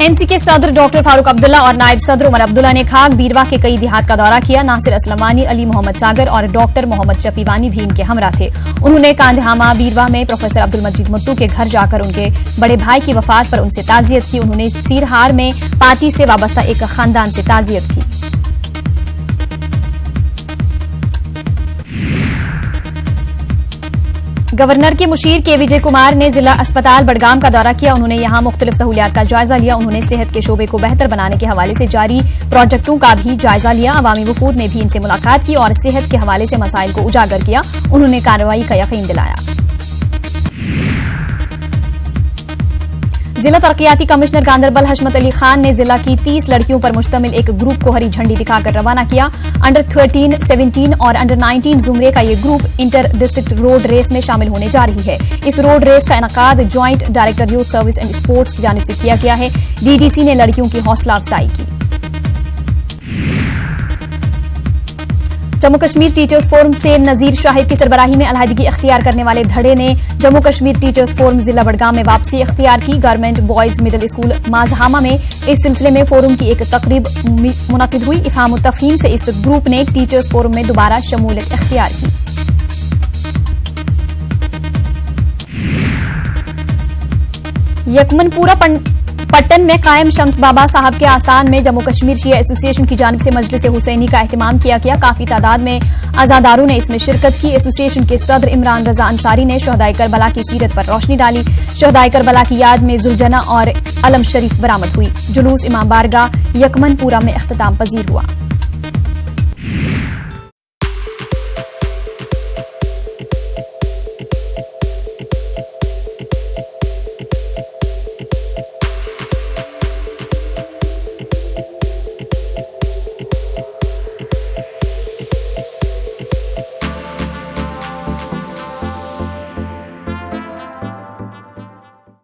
NC के सदर doctor Farooq Abdullah और नायब सदर उमर अब्दुल्ला ने खाक बीरवा के कई देहात का दौरा किया। नासिर असलमानी, अली मोहम्मद सागर और डॉक्टर मोहम्मद शफीवानी भी इनके हमरा थे। उन्होंने कांधामा बीरवा में प्रोफेसर अब्दुल मजीद मुत्तू के घर जाकर उनके बड़े भाई की वफात पर उनसे ताजियत की। उन्होंने सीरहार में पार्टी से वाबस्ता एक खानदान से ताजियत की। गवर्नर के मुशीर के विजय कुमार ने जिला अस्पताल बडगाम का दौरा किया। उन्होंने यहां मुख्तलिफ सहूलियात का जायजा लिया। उन्होंने सेहत के शोबे को बेहतर बनाने के हवाले से जारी प्रोजेक्टों का भी जायजा लिया। अवामी वफूद ने भी इनसे मुलाकात की और सेहत के हवाले से मसाइल को उजागर किया। उन्होंने कार्रवाई का यकीन दिलाया। जिला तरक्याती कमिश्नर गांधरबल हशमत अली खान ने जिला की 30 लड़कियों पर मुश्तमिल एक ग्रुप को हरी झंडी दिखाकर रवाना किया। अंडर 13, 17 और अंडर 19 जुमरे का ये group inter district road race में शामिल होने जा रही है। इस रोड रेस का इनकाद joint director youth service and sports की जानिब से किया गया है। डीडीसी ने लड़कियों की हौसला अफजाई की। जम्मू कश्मीर टीचर्स फोरम से नजीर शाहिद की सरबराही में अलहदगी इख्तियार करने वाले धड़े ने जम्मू कश्मीर टीचर्स फोरम जिला बडगाम में वापसी इख्तियार की। गवर्नमेंट बॉयज मिडिल स्कूल माजहामा में इस सिलसिले में फोरम की एक तकरीब मुनक्किद हुई। इफ़हाम तफहीम से इस ग्रुप ने टीचर्स फोरम में दोबारा शमूलियत इख्तियार की। यकमनपुरा पट्टन में कायम शम्स बाबा साहब के आस्थान में जम्मू कश्मीर शिया एसोसिएशन की जानिब से मजलिस हुसैनी का एहतमाम किया गया। काफी तादाद में अज़ादारों ने इसमें शिरकत की। एसोसिएशन के सदर इमरान रजा अंसारी ने शहदाए करबला की सीरत पर रोशनी डाली। शहदाए करबला की याद में जुलजना और अलम शरीफ बरामद हुई। जुलूस इमाम बारगाह यकमनपुरा में इख्तिताम पजीर हुआ।